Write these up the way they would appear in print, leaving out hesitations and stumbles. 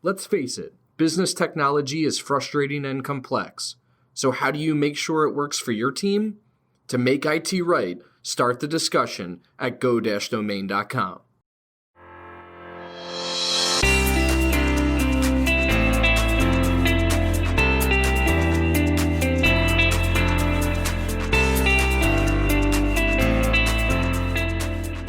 Let's face it, business technology is frustrating and complex. So how do you make sure it works for your team? To make IT right, start the discussion at go-domain.com.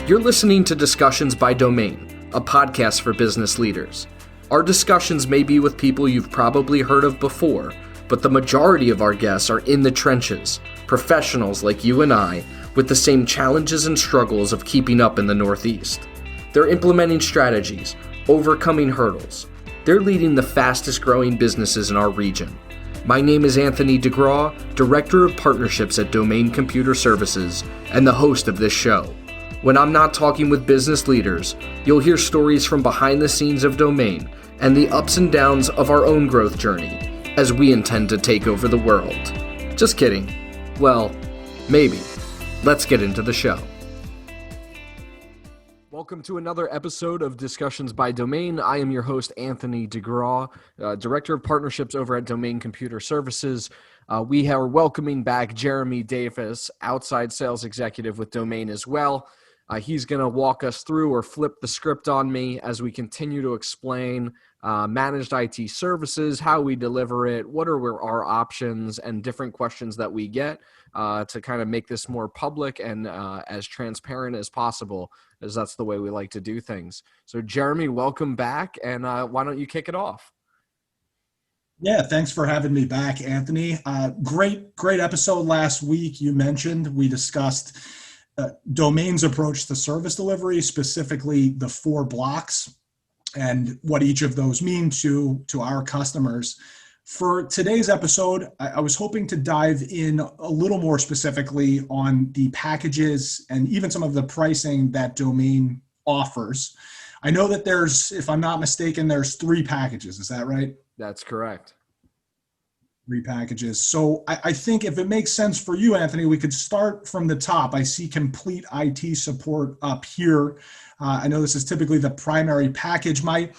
You're listening to Discussions by Domain, a podcast for business leaders. Our discussions may be with people you've probably heard of before, but the majority of our guests are in the trenches, professionals like you and I, with the same challenges and struggles of keeping up in the Northeast. They're implementing strategies, overcoming hurdles. They're leading the fastest growing businesses in our region. My name is Anthony DeGraw, Director of Partnerships at Domain Computer Services, and the host of this show. When I'm not talking with business leaders, you'll hear stories from behind the scenes of Domain and the ups and downs of our own growth journey, as we intend to take over the world. Just kidding. Well, maybe. Let's get into the show. Welcome to another episode of Discussions by Domain. I am your host, Anthony DeGraw, Director of Partnerships over at Domain Computer Services. We are welcoming back Jeremy Davis, outside sales executive with Domain as well. He's going to walk us through or flip the script on me as we continue to explain managed IT services, how we deliver it, what are our options, and different questions that we get to kind of make this more public and as transparent as possible, as that's the way we like to do things. So Jeremy, welcome back, and why don't you kick it off? Yeah, thanks for having me back, Anthony. Great episode last week. You mentioned we discussed Domain's approach to service delivery, specifically the 4 blocks and what each of those mean to our customers. For today's episode, I was hoping to dive in a little more specifically on the packages and even some of the pricing that Domain offers. I know that there's, if I'm not mistaken, there's 3 packages. Is that right? That's correct. 3 packages. So I think if it makes sense for you, Anthony, we could start from the top. I see complete IT support up here. I know this is typically the primary package. My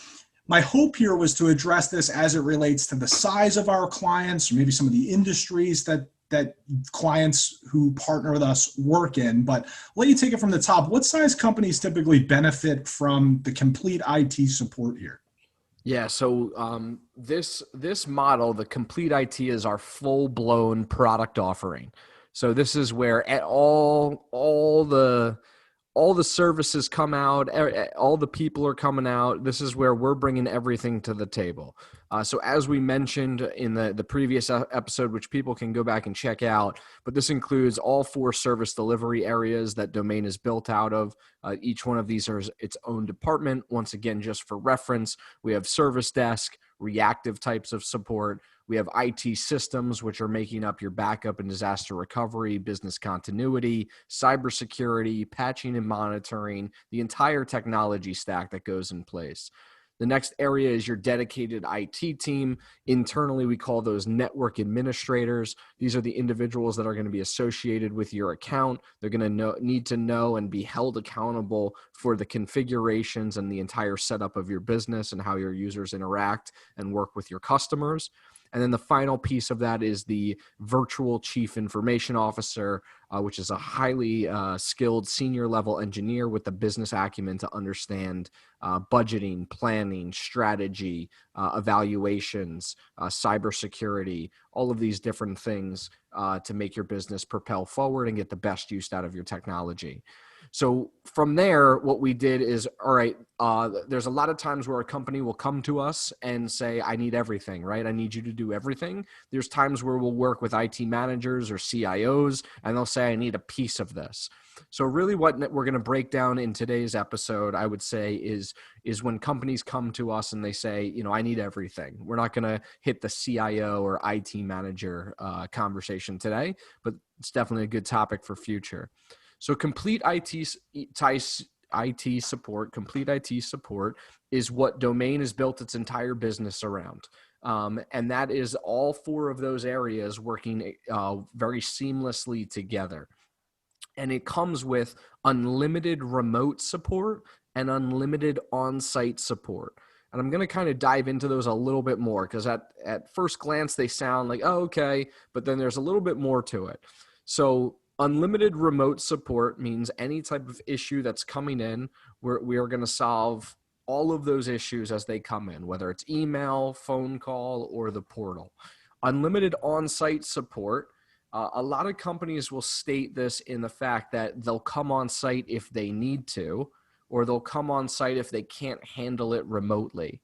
hope here was to address this as it relates to the size of our clients, or maybe some of the industries that clients who partner with us work in. But let you take it from the top. What size companies typically benefit from the complete IT support here? Yeah, so this model, the complete IT, is our full-blown product offering. So this is where all the services come out, all the people are coming out. This is where we're bringing everything to the table. So as we mentioned in the previous episode, which people can go back and check out, but this includes all 4 service delivery areas that Domain is built out of. Each one of these is its own department. Once again, just for reference, we have service desk, reactive types of support. We have IT systems, which are making up your backup and disaster recovery, business continuity, cybersecurity, patching and monitoring, the entire technology stack that goes in place. The next area is your dedicated IT team. Internally, we call those network administrators. These are the individuals that are going to be associated with your account. They're going to need to know and be held accountable for the configurations and the entire setup of your business and how your users interact and work with your customers. And then the final piece of that is the virtual chief information officer, which is a highly skilled senior level engineer with the business acumen to understand budgeting, planning, strategy, evaluations, cybersecurity, all of these different things to make your business propel forward and get the best use out of your technology. So from there, what we did is, all right, there's a lot of times where a company will come to us and say, I need everything, right? I need you to do everything. There's times where we'll work with IT managers or CIOs, and they'll say, I need a piece of this. So really what we're going to break down in today's episode, I would say, is when companies come to us and they say, I need everything. We're not going to hit the CIO or IT manager conversation today, but it's definitely a good topic for future. So complete IT support is what Domain has built its entire business around. And that is all 4 of those areas working very seamlessly together. And it comes with unlimited remote support and unlimited on-site support. And I'm going to kind of dive into those a little bit more because at first glance, they sound like, oh, okay, but then there's a little bit more to it. So unlimited remote support means any type of issue that's coming in, we are going to solve all of those issues as they come in, whether it's email, phone call, or the portal. Unlimited on-site support. A lot of companies will state this in the fact that they'll come on site if they need to, or they'll come on site if they can't handle it remotely.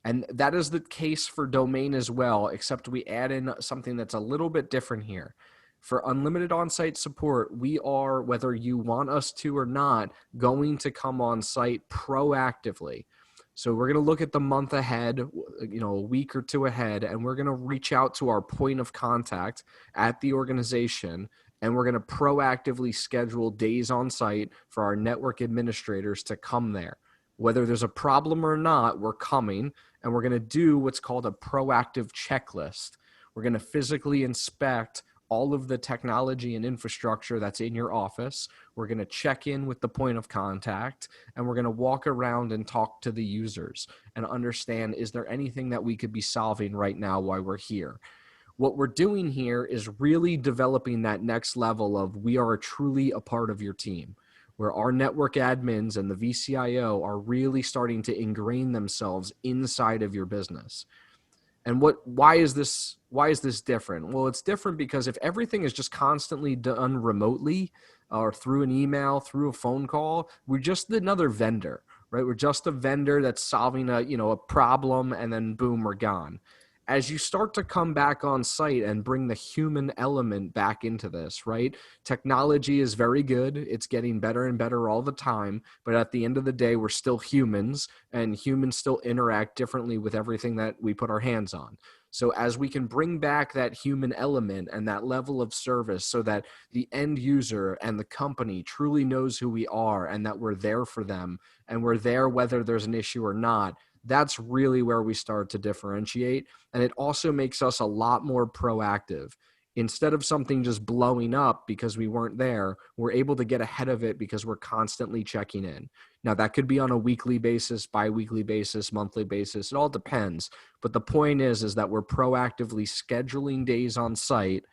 And that is the case for Domain as well, except we add in something that's a little bit different here. For unlimited on-site support, we are, whether you want us to or not, going to come on site proactively. So we're going to look at the month ahead, a week or two ahead, and we're going to reach out to our point of contact at the organization, and we're going to proactively schedule days on site for our network administrators to come there. Whether there's a problem or not, we're coming, and we're going to do what's called a proactive checklist. We're going to physically inspect all of the technology and infrastructure that's in your office. We're going to check in with the point of contact, and we're going to walk around and talk to the users and understand, is there anything that we could be solving right now while we're here? What we're doing here is really developing that next level of we are truly a part of your team, where our network admins and the VCIO are really starting to ingrain themselves inside of your business. And why is this different? Well, it's different because if everything is just constantly done remotely or through an email, through a phone call, we're just another vendor, right? We're just a vendor that's solving a problem, and then boom, we're gone. As you start to come back on site and bring the human element back into this, right? Technology is very good. It's getting better and better all the time. But at the end of the day, we're still humans, and humans still interact differently with everything that we put our hands on. So as we can bring back that human element and that level of service so that the end user and the company truly knows who we are and that we're there for them and we're there whether there's an issue or not, that's really where we start to differentiate. And it also makes us a lot more proactive. Instead of something just blowing up because we weren't there, we're able to get ahead of it because we're constantly checking in. Now, that could be on a weekly basis, bi-weekly basis, monthly basis. It all depends. But the point is that we're proactively scheduling days on site,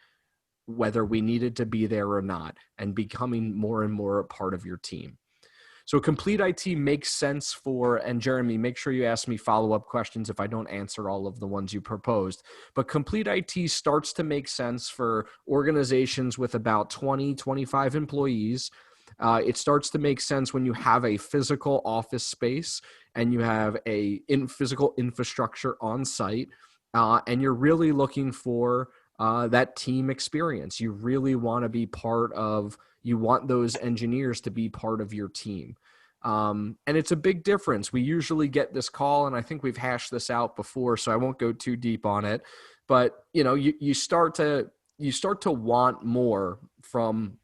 whether we needed to be there or not, and becoming more and more a part of your team. So Complete IT makes sense for, and Jeremy, make sure you ask me follow-up questions if I don't answer all of the ones you proposed. But Complete IT starts to make sense for organizations with about 20, 25 employees. It starts to make sense when you have a physical office space and you have a physical infrastructure on site, and you're really looking for that team experience. You really want to be part of, you want those engineers to be part of your team. And it's a big difference. We usually get this call, and I think we've hashed this out before, so I won't go too deep on it. But you start to want more from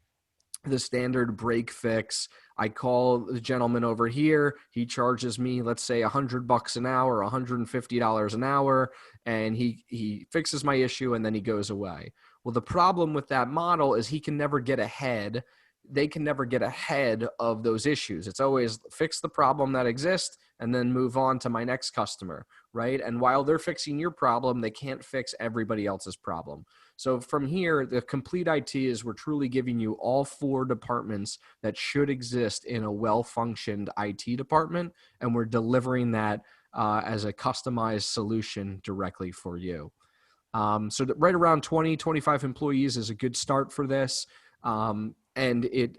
the standard break fix. I call the gentleman over here. He charges me, let's say, $100 an hour, $150 an hour, and he fixes my issue and then he goes away. Well, the problem with that model is he can never get ahead. They can never get ahead of those issues. It's always fix the problem that exists and then move on to my next customer, right? And while they're fixing your problem, they can't fix everybody else's problem. So from here, the Complete IT is we're truly giving you all 4 departments that should exist in a well-functioned IT department, and we're delivering that as a customized solution directly for you. So right around 20, 25 employees is a good start for this. And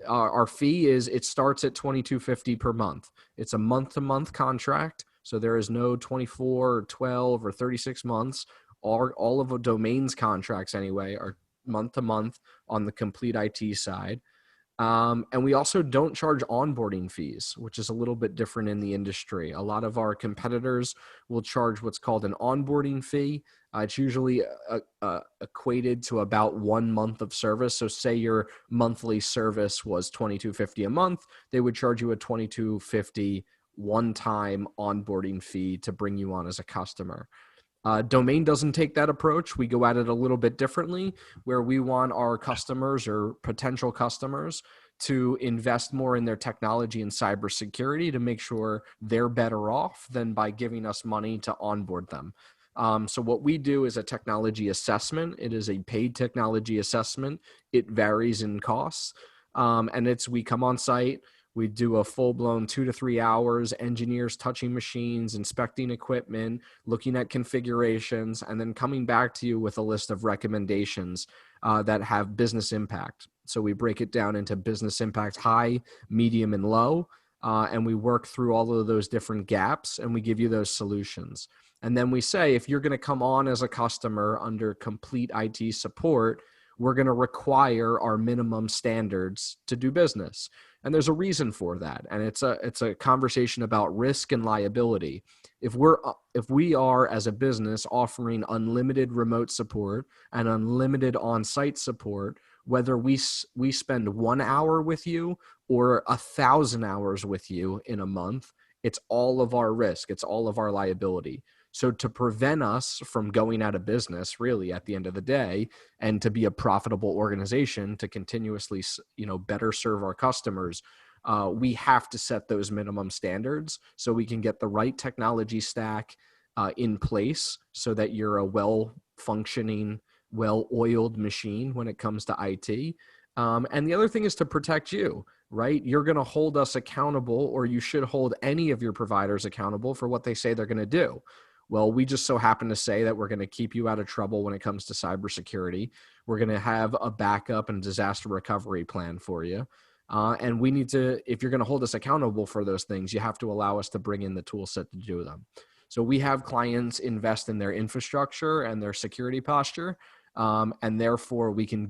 our fee is, it starts at $22.50 per month. It's a month-to-month contract, so there is no 24 or 12 or 36 months. All of a Domain's contracts anyway are month-to-month on the Complete IT side. And we also don't charge onboarding fees, which is a little bit different in the industry. A lot of our competitors will charge what's called an onboarding fee. It's usually equated to about 1 month of service. So say your monthly service was $22.50 a month, they would charge you a $22.50 one-time onboarding fee to bring you on as a customer. Domain doesn't take that approach. We go at it a little bit differently, where we want our customers or potential customers to invest more in their technology and cybersecurity to make sure they're better off than by giving us money to onboard them. So what we do is a technology assessment. It is a paid technology assessment. It varies in costs. And we come on site, we do a full-blown 2 to 3 hours, engineers touching machines, inspecting equipment, looking at configurations, and then coming back to you with a list of recommendations that have business impact. So we break it down into business impact high, medium, and low, and we work through all of those different gaps, and we give you those solutions. And then we say, if you're going to come on as a customer under complete IT support, we're going to require our minimum standards to do business. And there's a reason for that. And it's a conversation about risk and liability. If we are as a business offering unlimited remote support and unlimited on-site support, whether we spend 1 hour with you or 1,000 hours with you in a month, it's all of our risk. It's all of our liability. So to prevent us from going out of business, really, at the end of the day, and to be a profitable organization, to continuously, better serve our customers, we have to set those minimum standards so we can get the right technology stack in place so that you're a well-functioning, well-oiled machine when it comes to IT. And the other thing is to protect you, right? You're going to hold us accountable, or you should hold any of your providers accountable for what they say they're going to do. Well, we just so happen to say that we're going to keep you out of trouble when it comes to cybersecurity. We're going to have a backup and disaster recovery plan for you. And we need to, if you're going to hold us accountable for those things, you have to allow us to bring in the tool set to do them. So we have clients invest in their infrastructure and their security posture. And therefore we can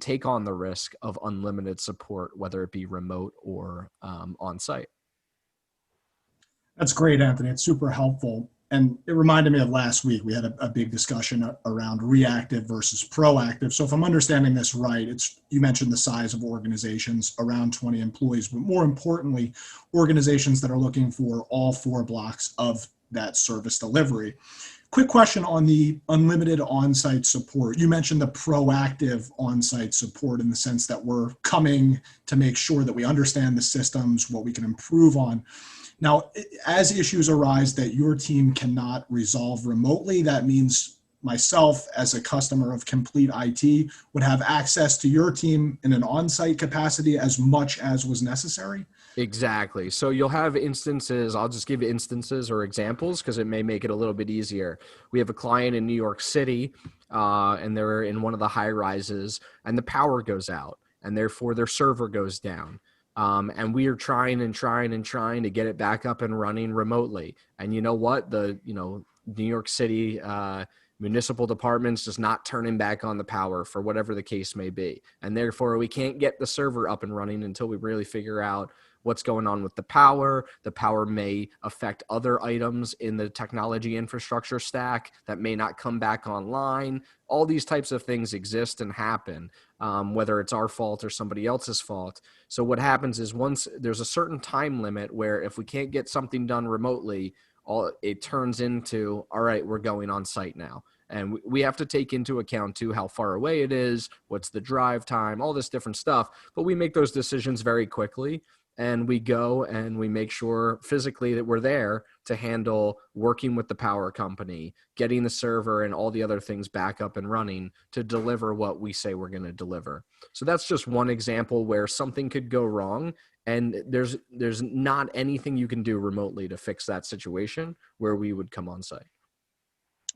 take on the risk of unlimited support, whether it be remote or on site. That's great, Anthony. It's super helpful. And it reminded me of last week. We had a big discussion around reactive versus proactive. So if I'm understanding this right, you mentioned the size of organizations, around 20 employees, but more importantly, organizations that are looking for all 4 blocks of that service delivery. Quick question on the unlimited on-site support. You mentioned the proactive on-site support in the sense that we're coming to make sure that we understand the systems, what we can improve on. Now, as issues arise that your team cannot resolve remotely, that means myself as a customer of Complete IT would have access to your team in an on-site capacity as much as was necessary? Exactly. So you'll have instances, I'll just give you instances or examples because it may make it a little bit easier. We have a client in New York City and they're in one of the high rises and the power goes out and therefore their server goes down. And we are trying to get it back up and running remotely. And you know what? New York City municipal departments just not turning back on the power for whatever the case may be. And therefore, we can't get the server up and running until we really figure out what's going on with the power. The power may affect other items in the technology infrastructure stack that may not come back online. All these types of things exist and happen, whether it's our fault or somebody else's fault. So what happens is once there's a certain time limit where if we can't get something done remotely, it turns into, all right, we're going on site now. And we have to take into account too how far away it is, what's the drive time, all this different stuff. But we make those decisions very quickly. And we go and we make sure physically that we're there to handle working with the power company, getting the server and all the other things back up and running to deliver what we say we're going to deliver. So that's just one example where something could go wrong. And there's not anything you can do remotely to fix that situation where we would come on site.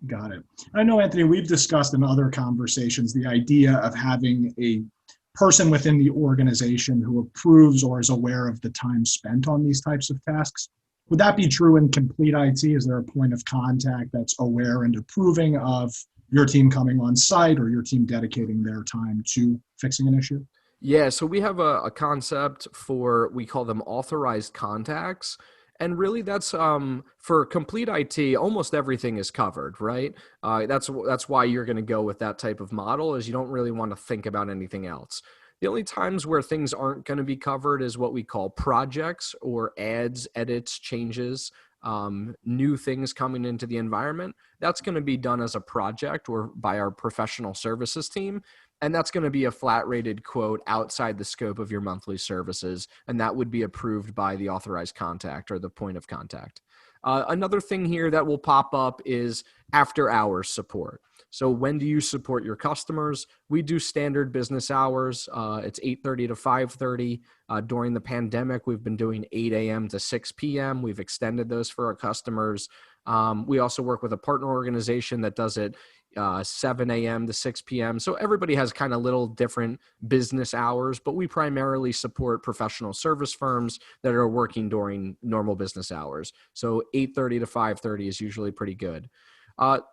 Got it. I know, Anthony, we've discussed in other conversations the idea of having a person within the organization who approves or is aware of the time spent on these types of tasks. Would that be true in Complete IT? Is there a point of contact that's aware and approving of your team coming on site or your team dedicating their time to fixing an issue? Yeah, so we have a concept we call them Authorized Contacts. And really that's for Complete IT, almost everything is covered, right? That's why you're going to go with that type of model is you don't really want to think about anything else. The only times where things aren't going to be covered is what we call projects or adds, edits, changes, new things coming into the environment. That's going to be done as a project or by our professional services team. And that's going to be a flat rated quote outside the scope of your monthly services. And that would be approved by the authorized contact or the point of contact. Another thing here that will pop up is after hours support. So when do you support your customers? We do standard business hours. It's 8:30 to 5:30. During the pandemic, we've been doing 8 a.m. to 6 p.m. We've extended those for our customers. We also work with a partner organization that does it 7 a.m. to 6 p.m. So everybody has kind of little different business hours, but we primarily support professional service firms that are working during normal business hours. So 8:30 to 5:30 is usually pretty good.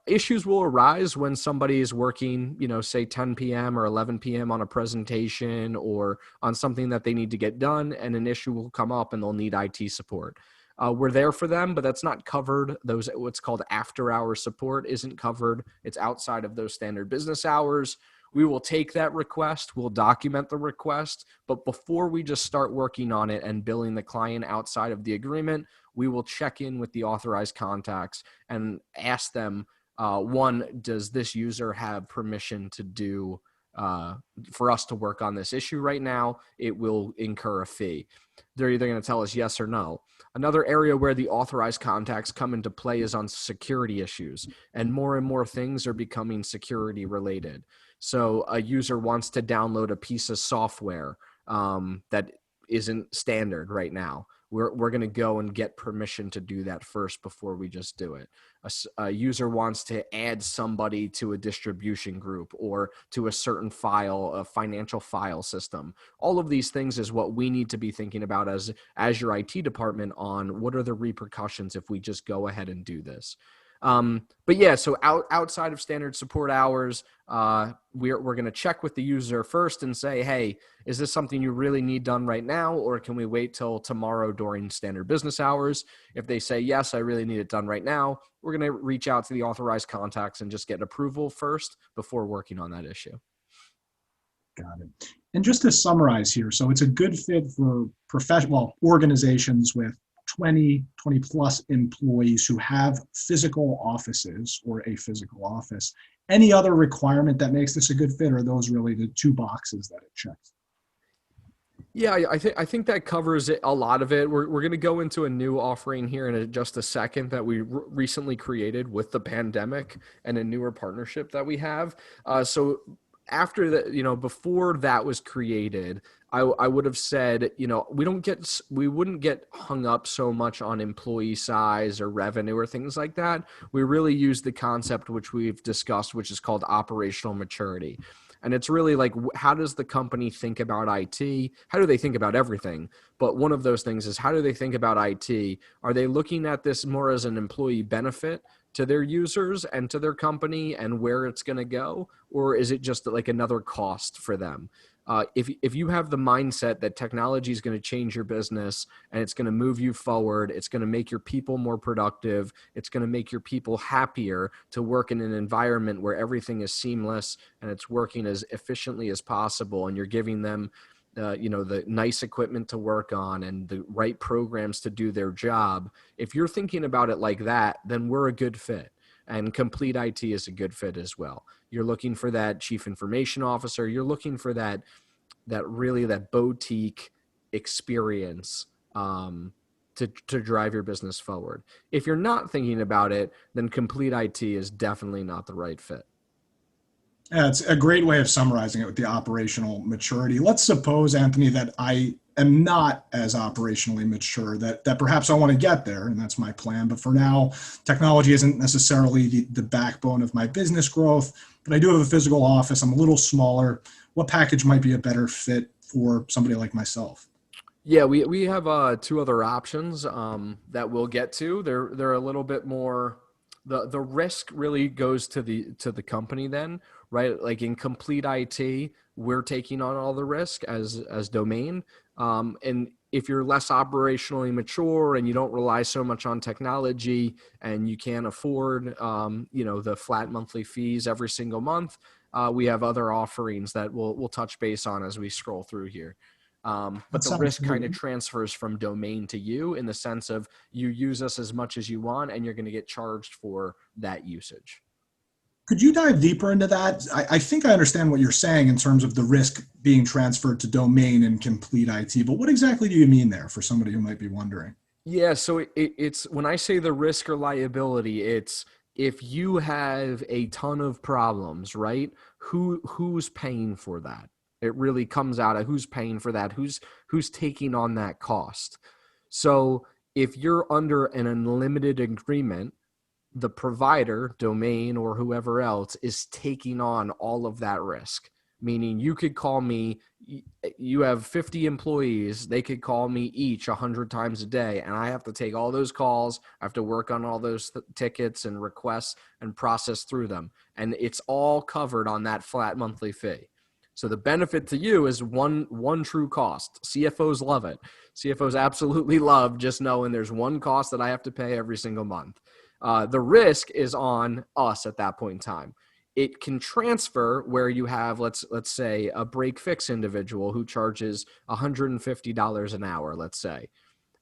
Issues will arise when somebody is working, say 10 p.m. or 11 p.m. on a presentation or on something that they need to get done, and an issue will come up and they'll need IT support. We're there for them, but that's not covered. What's called after hours support isn't covered. It's outside of those standard business hours. We will take that request. We'll document the request. But before we just start working on it and billing the client outside of the agreement, we will check in with the authorized contacts and ask them, one, does this user have permission to do for us to work on this issue right now? It will incur a fee. They're either going to tell us yes or no. Another area where the authorized contacts come into play is on security issues, and more things are becoming security related. So a user wants to download a piece of software that isn't standard right now. We're going to go and get permission to do that first before we just do it. A user wants to add somebody to a distribution group or to a certain file, a financial file system. All of these things is what we need to be thinking about as your IT department on what are the repercussions if we just go ahead and do this. But yeah, so outside of standard support hours, we're going to check with the user first and say, hey, is this something you really need done right now? Or can we wait till tomorrow during standard business hours? If they say, yes, I really need it done right now, we're going to reach out to the authorized contacts and just get approval first before working on that issue. Got it. And just to summarize here, so it's a good fit for organizations with 20 plus employees who have physical offices or a physical office. Any other requirement that makes this a good fit, or are those really the two boxes that it checks? Yeah, I think that covers a lot of it. We're going to go into a new offering here in just a second that we recently created with the pandemic and a newer partnership that we have. So after that, before that was created, I would have said, we wouldn't get hung up so much on employee size or revenue or things like that. We really use the concept which we've discussed, which is called operational maturity. And it's really like, how does the company think about IT? How do they think about everything? But one of those things is, how do they think about IT? Are they looking at this more as an employee benefit to their users and to their company and where it's going to go? Or is it just like another cost for them? If you have the mindset that technology is going to change your business and it's going to move you forward, it's going to make your people more productive, it's going to make your people happier to work in an environment where everything is seamless and it's working as efficiently as possible, and you're giving them the nice equipment to work on and the right programs to do their job. If you're thinking about it like that, then we're a good fit. And Complete IT is a good fit as well. You're looking for that chief information officer. You're looking for that boutique experience to drive your business forward. If you're not thinking about it, then Complete IT is definitely not the right fit. Yeah, it's a great way of summarizing it with the operational maturity. Let's suppose, Anthony, that I am not as operationally mature, that perhaps I want to get there, and that's my plan. But for now, technology isn't necessarily the backbone of my business growth, but I do have a physical office. I'm a little smaller. What package might be a better fit for somebody like myself? Yeah, we have two other options that we'll get to. They're a little bit more. The risk really goes to the company then, right? Like in Complete IT, we're taking on all the risk as domain. And if you're less operationally mature and you don't rely so much on technology and you can't afford, the flat monthly fees every single month, we have other offerings that we'll touch base on as we scroll through here. But the risk kind of transfers from domain to you in the sense of you use us as much as you want and you're going to get charged for that usage. Could you dive deeper into that? I think I understand what you're saying in terms of the risk being transferred to domain and complete IT, but what exactly do you mean there for somebody who might be wondering? Yeah, so it's when I say the risk or liability, it's if you have a ton of problems, right? Who's paying for that? It really comes out of who's paying for that, who's taking on that cost. So if you're under an unlimited agreement, the provider, domain, or whoever else is taking on all of that risk. Meaning you could call me, you have 50 employees, they could call me each 100 times a day, and I have to take all those calls, I have to work on all those tickets and requests and process through them. And it's all covered on that flat monthly fee. So the benefit to you is one true cost. CFOs love it. CFOs absolutely love just knowing there's one cost that I have to pay every single month. The risk is on us at that point in time. It can transfer where you have, let's say, a break fix individual who charges $150 an hour, let's say.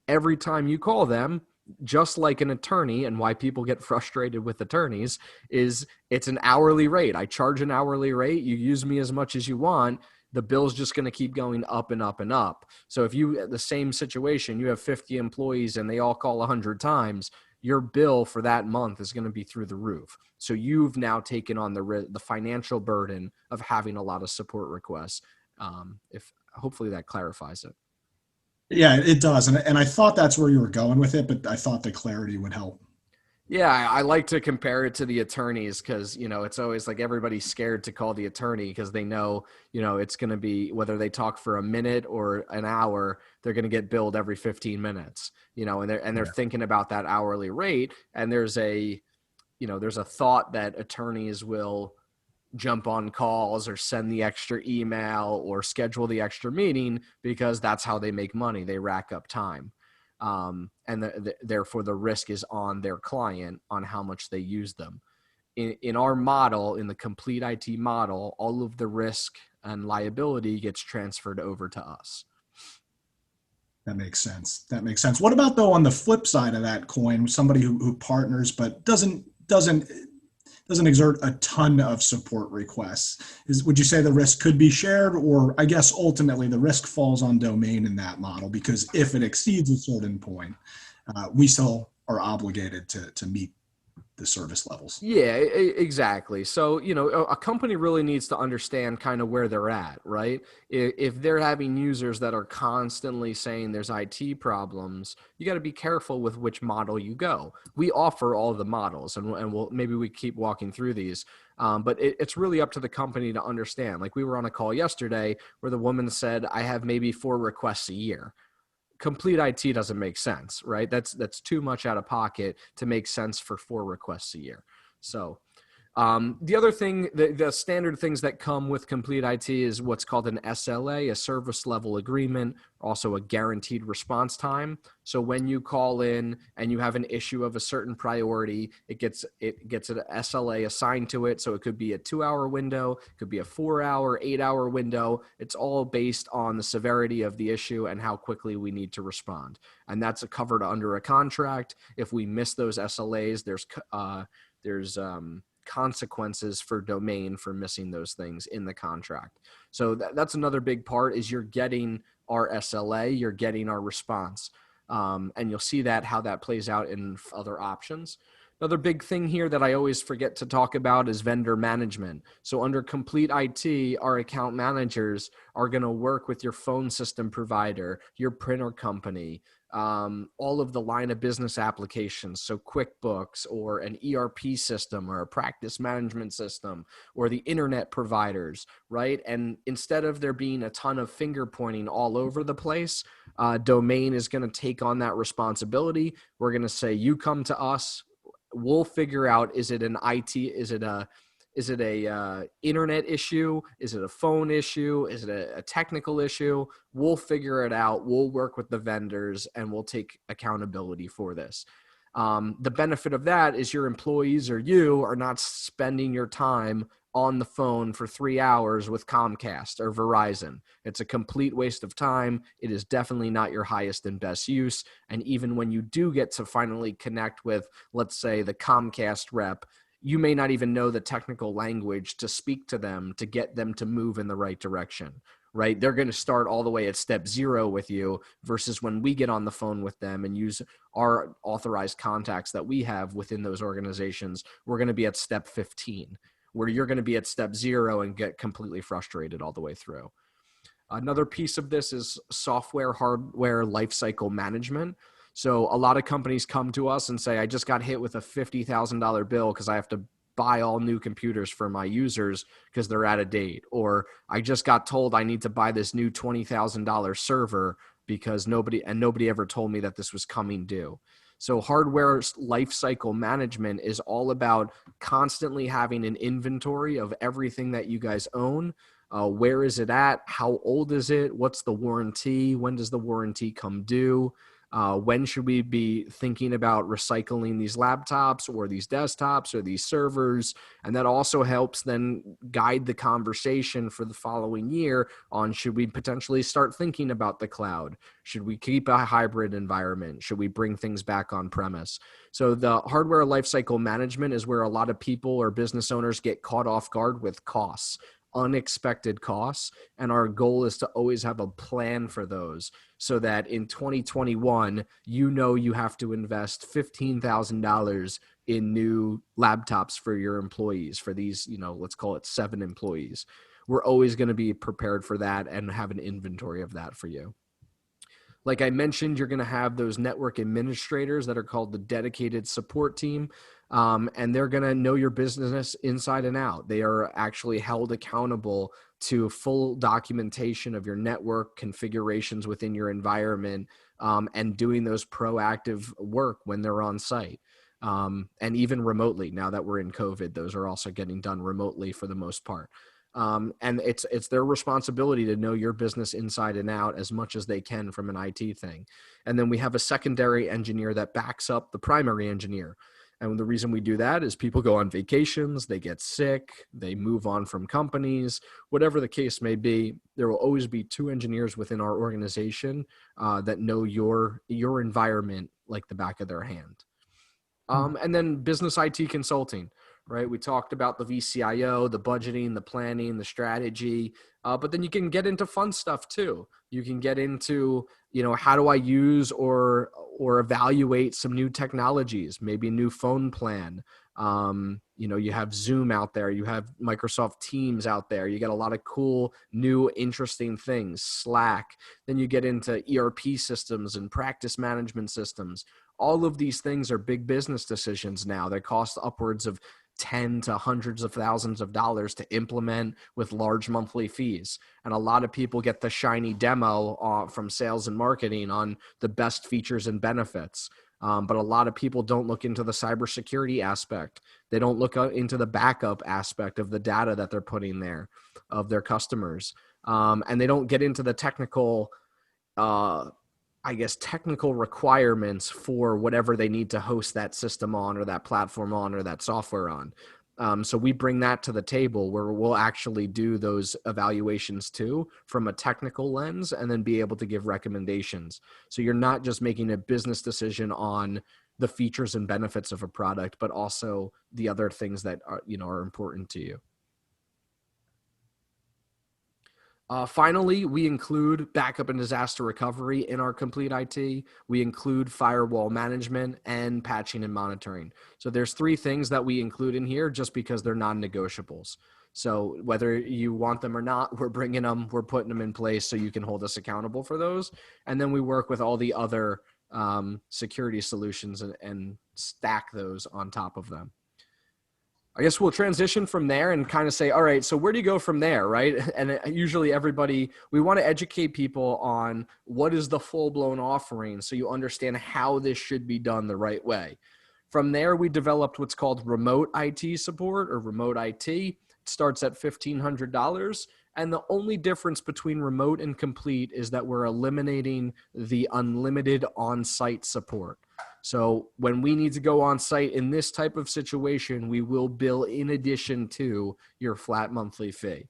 Every time you call them, just like an attorney, and why people get frustrated with attorneys is it's an hourly rate. I charge an hourly rate. You use me as much as you want. The bill's just going to keep going up and up and up. So if you, the same situation, you have 50 employees and they all call 100 times, your bill for that month is going to be through the roof. So you've now taken on the financial burden of having a lot of support requests. If hopefully that clarifies it. Yeah, it does. And I thought that's where you were going with it, but I thought the clarity would help. Yeah, I like to compare it to the attorneys because, it's always like everybody's scared to call the attorney because they know, it's going to be whether they talk for a minute or an hour, they're going to get billed every 15 minutes, and they're Yeah. thinking about that hourly rate. And there's a thought that attorneys will jump on calls or send the extra email or schedule the extra meeting because that's how they make money. They rack up time. And therefore the risk is on their client on how much they use them. In our model, in the complete IT model, all of the risk and liability gets transferred over to us. That makes sense. That makes sense. What about though on the flip side of that coin, somebody who partners but doesn't exert a ton of support requests? Would you say the risk could be shared, or I guess ultimately the risk falls on domain in that model because if it exceeds a certain point, we still are obligated to meet the service levels? Yeah, exactly. So, a company really needs to understand kind of where they're at, right? If they're having users that are constantly saying there's IT problems, you got to be careful with which model you go. We offer all the models, and maybe we keep walking through these. But it's really up to the company to understand. Like we were on a call yesterday where the woman said, I have maybe 4 requests a year. Complete IT doesn't make sense, right? That's too much out of pocket to make sense for 4 requests a year. So the other thing, the standard things that come with complete IT is what's called an SLA, a service level agreement, also a guaranteed response time. So when you call in and you have an issue of a certain priority, it gets an SLA assigned to it. So it could be a 2-hour window, it could be a 4-hour, 8-hour window. It's all based on the severity of the issue and how quickly we need to respond. And that's covered under a contract. If we miss those SLAs, there's consequences for domain for missing those things in the contract. So that's another big part is you're getting our SLA, you're getting our response. And you'll see how that plays out in other options. Another big thing here that I always forget to talk about is vendor management. So under complete IT, our account managers are going to work with your phone system provider, your printer company, all of the line of business applications. So QuickBooks or an ERP system or a practice management system or the internet providers, right? And instead of there being a ton of finger pointing all over the place, domain is going to take on that responsibility. We're going to say, you come to us. We'll figure out, is it an IT, is it a internet issue? Is it a phone issue? Is it a technical issue? We'll figure it out. We'll work with the vendors and we'll take accountability for this. The benefit of that is your employees or you are not spending your time on the phone for 3 hours with Comcast or Verizon. It's a complete waste of time. It is definitely not your highest and best use. And even when you do get to finally connect with, let's say, the Comcast rep, you may not even know the technical language to speak to them to get them to move in the right direction, right? They're going to start all the way at step 0 with you versus when we get on the phone with them and use our authorized contacts that we have within those organizations, we're going to be at step 15, where you're going to be at step 0 and get completely frustrated all the way through. Another piece of this is software, hardware lifecycle management. So a lot of companies come to us and say, I just got hit with a $50,000 bill because I have to buy all new computers for my users because they're out of date. Or I just got told I need to buy this new $20,000 server because nobody ever told me that this was coming due. So hardware lifecycle management is all about constantly having an inventory of everything that you guys own. Where is it at? How old is it? What's the warranty? When does the warranty come due? When should we be thinking about recycling these laptops or these desktops or these servers? And that also helps then guide the conversation for the following year on, should we potentially start thinking about the cloud? Should we keep a hybrid environment? Should we bring things back on premise? So the hardware lifecycle management is where a lot of people or business owners get caught off guard with costs, unexpected costs, and our goal is to always have a plan for those so that in 2021 you have to invest $15,000 in new laptops for your employees, for these, let's call it 7 employees. We're always going to be prepared for that and have an inventory of that for you. Like I mentioned, you're going to have those network administrators that are called the dedicated support team. And they're going to know your business inside and out. They are actually held accountable to full documentation of your network configurations within your environment, and doing those proactive work when they're on site. And even remotely, now that we're in COVID, those are also getting done remotely for the most part. And it's their responsibility to know your business inside and out as much as they can from an IT thing. And then we have a secondary engineer that backs up the primary engineer. And the reason we do that is people go on vacations, they get sick, they move on from companies, whatever the case may be. There will always be 2 engineers within our organization that know your environment like the back of their hand. And then business IT consulting, right? We talked about the VCIO, the budgeting, the planning, the strategy, but then you can get into fun stuff too. You can get into, how do I use or evaluate some new technologies, maybe a new phone plan. You have Zoom out there, you have Microsoft Teams out there, you get a lot of cool, new, interesting things, Slack. Then you get into ERP systems and practice management systems. All of these things are big business decisions now. They cost upwards of 10 to hundreds of thousands of dollars to implement with large monthly fees. And a lot of people get the shiny demo from sales and marketing on the best features and benefits. But a lot of people don't look into the cybersecurity aspect. They don't look into the backup aspect of the data that they're putting there of their customers. And they don't get into the technical technical requirements for whatever they need to host that system on or that platform on or that software on. So we bring that to the table where we'll actually do those evaluations too from a technical lens and then be able to give recommendations. So you're not just making a business decision on the features and benefits of a product, but also the other things that are important to you. Finally, we include backup and disaster recovery in our complete IT. We include firewall management and patching and monitoring. So there's 3 things that we include in here just because they're non-negotiables. So whether you want them or not, we're bringing them, we're putting them in place so you can hold us accountable for those. And then we work with all the other security solutions and stack those on top of them. I guess we'll transition from there and kind of say, all right, so where do you go from there, right? And usually we want to educate people on what is the full-blown offering so you understand how this should be done the right way. From there, we developed what's called remote IT support or remote IT. It starts at $1,500. And the only difference between remote and complete is that we're eliminating the unlimited on-site support. So when we need to go on site in this type of situation, we will bill in addition to your flat monthly fee.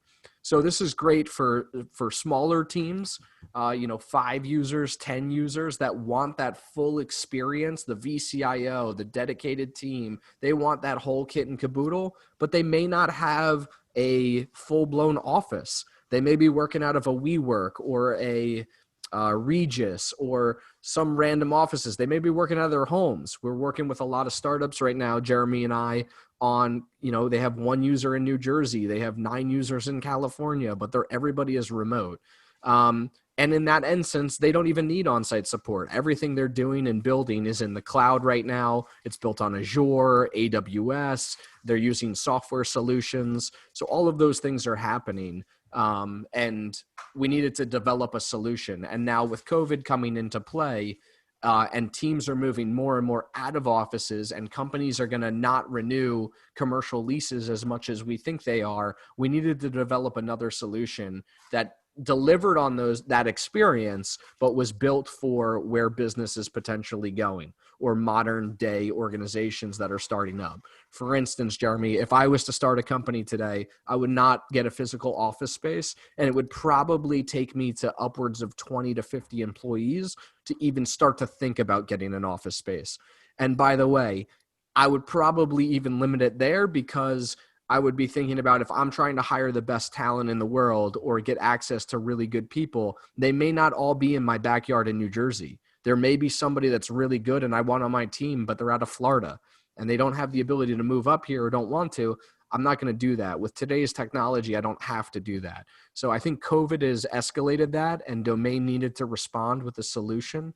So this is great for smaller teams, 5 users, 10 users that want that full experience, the VCIO, the dedicated team. They want that whole kit and caboodle, but they may not have a full-blown office. They may be working out of a WeWork or a Regis or some random offices. They may be working out of their homes. We're working with a lot of startups right now, Jeremy and I, on, they have 1 user in New Jersey. They have 9 users in California, but everybody is remote. And in that instance, they don't even need on-site support. Everything they're doing and building is in the cloud right now. It's built on Azure, AWS. They're using software solutions. So all of those things are happening. And we needed to develop a solution. And now with COVID coming into play, and teams are moving more and more out of offices, and companies are going to not renew commercial leases as much as we think they are, we needed to develop another solution that delivered on that experience, but was built for where business is potentially going, or modern day organizations that are starting up. For instance, Jeremy, if I was to start a company today, I would not get a physical office space, and it would probably take me to upwards of 20 to 50 employees to even start to think about getting an office space. And by the way, I would probably even limit it there, because I would be thinking about, if I'm trying to hire the best talent in the world or get access to really good people, they may not all be in my backyard in New Jersey. There may be somebody that's really good and I want on my team, but they're out of Florida and they don't have the ability to move up here or don't want to. I'm not going to do that. With today's technology, I don't have to do that. So I think COVID has escalated that, and Domain needed to respond with a solution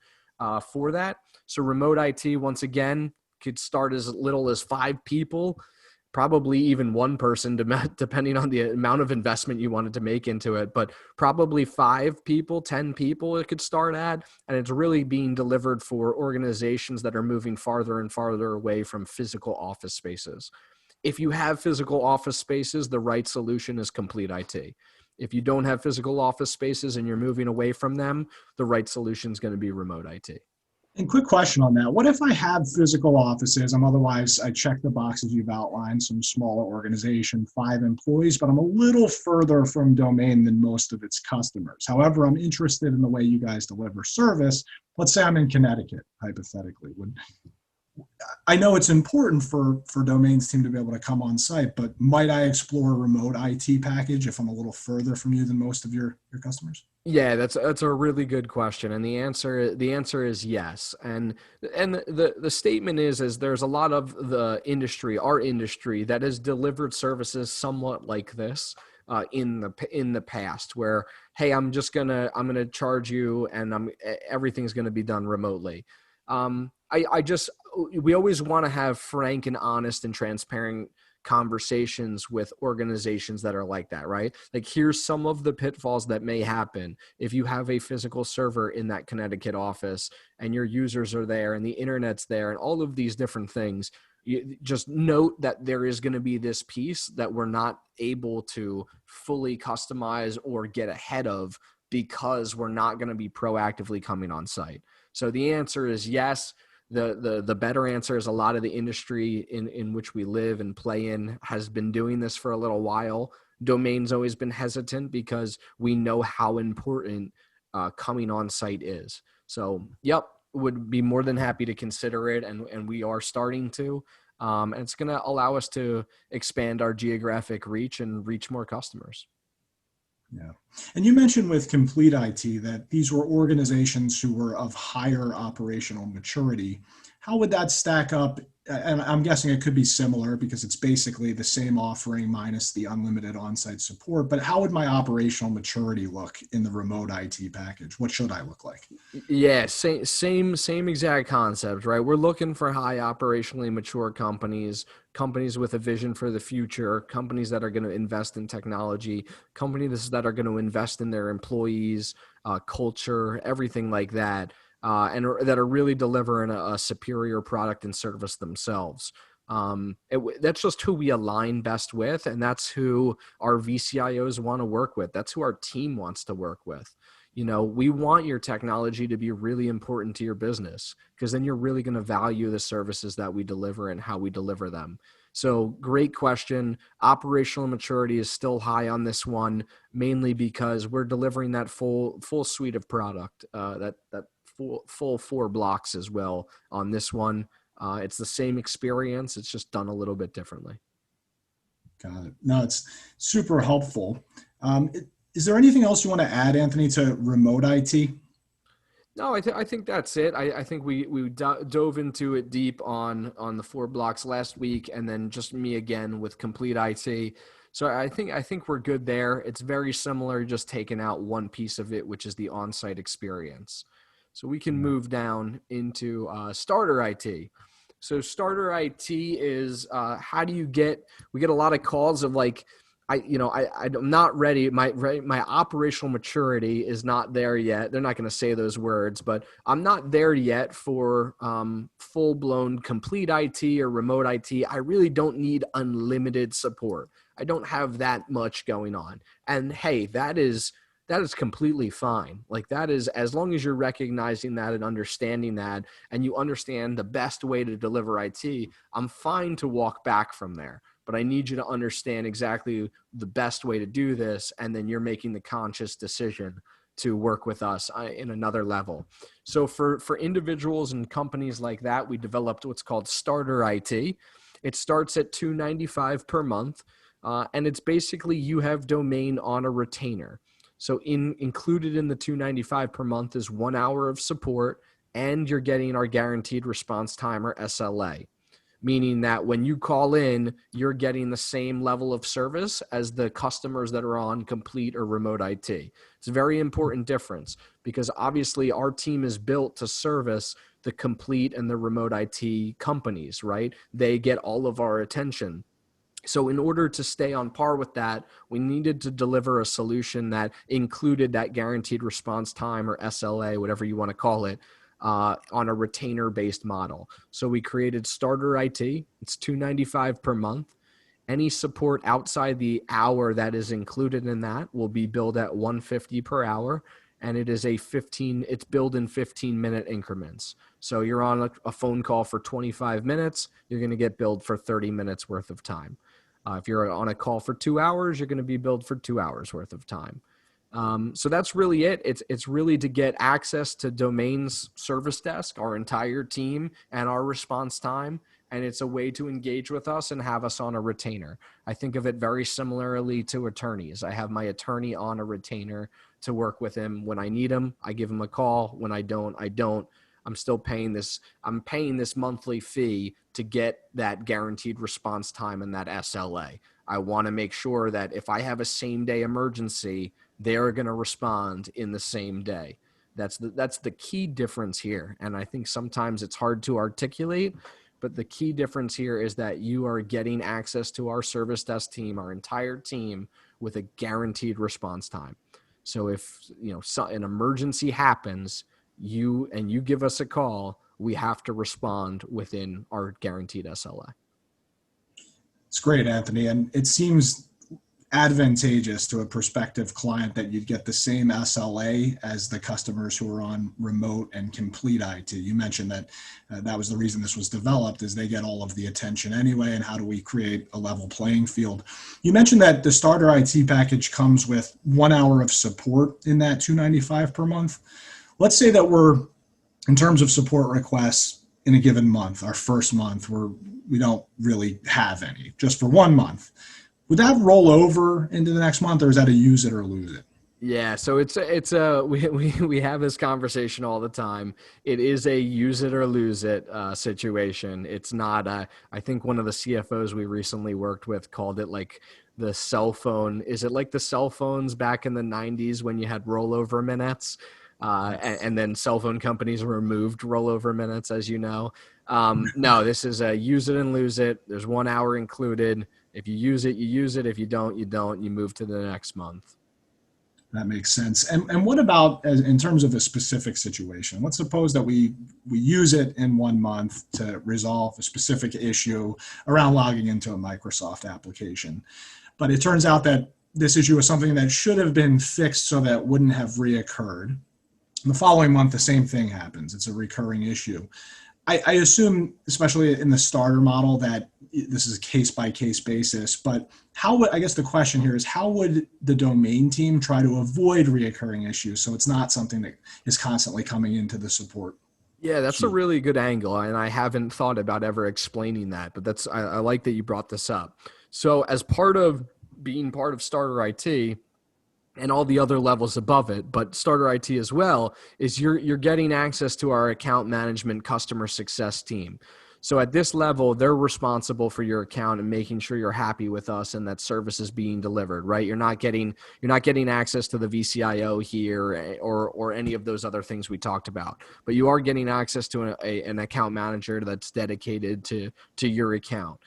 for that. So remote IT, once again, could start as little as 5 people, probably even 1 person, depending on the amount of investment you wanted to make into it, but probably 5 people, 10 people it could start at. And it's really being delivered for organizations that are moving farther and farther away from physical office spaces. If you have physical office spaces, the right solution is complete IT. If you don't have physical office spaces and you're moving away from them, the right solution is going to be remote IT. And quick question on that. What if I have physical offices? I check the boxes you've outlined, some smaller organization, 5 employees, but I'm a little further from Domain than most of its customers. However, I'm interested in the way you guys deliver service. Let's say I'm in Connecticut, hypothetically. I know it's important for Domain's team to be able to come on site, but might I explore a remote IT package if I'm a little further from you than most of your customers? Yeah, that's a really good question, and the answer is yes. And the statement is there's a lot of the industry, our industry, that has delivered services somewhat like this in the past, where, hey, I'm gonna charge you, and everything's gonna be done remotely. We always want to have frank and honest and transparent conversations with organizations that are like that, right? Like, here's some of the pitfalls that may happen if you have a physical server in that Connecticut office and your users are there and the internet's there and all of these different things. You just note that there is going to be this piece that we're not able to fully customize or get ahead of, because we're not going to be proactively coming on site. So the answer is yes. The better answer is, a lot of the industry in which we live and play in has been doing this for a little while. Domain's always been hesitant because we know how important coming on site is. So, yep, would be more than happy to consider it, and we are starting to. And it's going to allow us to expand our geographic reach and reach more customers. Yeah. And you mentioned with Complete IT that these were organizations who were of higher operational maturity. How would that stack up? And I'm guessing it could be similar because it's basically the same offering minus the unlimited on-site support. But how would my operational maturity look in the remote IT package? What should I look like? Yeah, same exact concept, right? We're looking for high operationally mature companies with a vision for the future, companies that are going to invest in technology, companies that are going to invest in their employees, culture, everything like that. And that are really delivering a superior product and service themselves. That's just who we align best with, and that's who our VCIOs want to work with. That's who our team wants to work with. We want your technology to be really important to your business, because then you're really going to value the services that we deliver and how we deliver them. So great question. Operational maturity is still high on this one, mainly because we're delivering that full suite of product, that full 4 blocks as well on this one. It's the same experience. It's just done a little bit differently. Got it. No, it's super helpful. Is there anything else you want to add, Anthony, to remote IT? No, I think that's it. I think we dove into it deep on the 4 blocks last week, and then just me again with complete IT. So I think we're good there. It's very similar, just taking out one piece of it, which is the on-site experience. So we can move down into starter IT. So starter IT is how do you get? We get a lot of calls of like, I'm not ready. My operational maturity is not there yet. They're not going to say those words, but I'm not there yet for full blown complete IT or remote IT. I really don't need unlimited support. I don't have that much going on. And hey, that is completely fine. Like that is, as long as you're recognizing that and understanding that, and you understand the best way to deliver IT, I'm fine to walk back from there. But I need you to understand exactly the best way to do this. And then you're making the conscious decision to work with us in another level. So for individuals and companies like that, we developed what's called starter IT. It starts at $295 per month. And it's basically you have domain on a retainer. So included in the $295 per month is 1 hour of support, and you're getting our guaranteed response time, or SLA, meaning that when you call in, you're getting the same level of service as the customers that are on complete or remote IT. It's a very important difference because obviously our team is built to service the complete and the remote IT companies, right? They get all of our attention. So in order to stay on par with that, we needed to deliver a solution that included that guaranteed response time, or SLA, whatever you want to call it, on a retainer-based model. So we created Starter IT. It's $295 per month. Any support outside the hour that is included in that will be billed at $150 per hour. And it is it's billed in 15-minute increments. So you're on a phone call for 25 minutes, you're going to get billed for 30 minutes worth of time. If you're on a call for 2 hours, you're going to be billed for 2 hours worth of time. So that's really it. It's really to get access to Domain's service desk, our entire team, and our response time. And it's a way to engage with us and have us on a retainer. I think of it very similarly to attorneys. I have my attorney on a retainer to work with him. When I need him, I give him a call. When I don't, I don't. I'm still paying this. I'm paying this monthly fee to get that guaranteed response time and that SLA. I want to make sure that if I have a same day emergency, they're going to respond in the same day. That's the key difference here. And I think sometimes it's hard to articulate, but the key difference here is that you are getting access to our service desk team, our entire team, with a guaranteed response time. So if an emergency happens, you give us a call, we have to respond within our guaranteed SLA. It's great, Anthony. And it seems advantageous to a prospective client that you'd get the same SLA as the customers who are on remote and complete IT. You mentioned that that was the reason this was developed, is they get all of the attention anyway, and how do we create a level playing field? You mentioned that the starter IT package comes with 1 hour of support in that $295 per month. Let's say that we're, in terms of support requests in a given month, our first month, we don't really have any, just for 1 month. Would that roll over into the next month, or is that a use it or lose it? Yeah, so we have this conversation all the time. It is a use it or lose it situation. It's not. I think one of the CFOs we recently worked with called it like the cell phone. Is it like the cell phones back in the 90s when you had rollover minutes? And then cell phone companies removed rollover minutes, as you know. No, this is a use it and lose it. There's 1 hour included. If you use it, you use it. If you don't, you don't. You move to the next month. That makes sense. And what about in terms of a specific situation? Let's suppose that we use it in 1 month to resolve a specific issue around logging into a Microsoft application. But it turns out that this issue is something that should have been fixed so that it wouldn't have reoccurred. The following month, the same thing happens. It's a recurring issue. I assume, especially in the starter model, that this is a case by case basis. But how would, I guess the question here is, how would the domain team try to avoid reoccurring issues so it's not something that is constantly coming into the support Yeah, that's a queue? really good angle, and I haven't thought about ever explaining that, but I like that you brought this up. So, as part of being part of Starter IT and all the other levels above it, but Starter IT as well, is you're getting access to our account management customer success team. So at this level, they're responsible for your account and making sure you're happy with us and that service is being delivered, right? You're not getting access to the VCIO here or any of those other things we talked about, but you are getting access to an account manager that's dedicated to your account.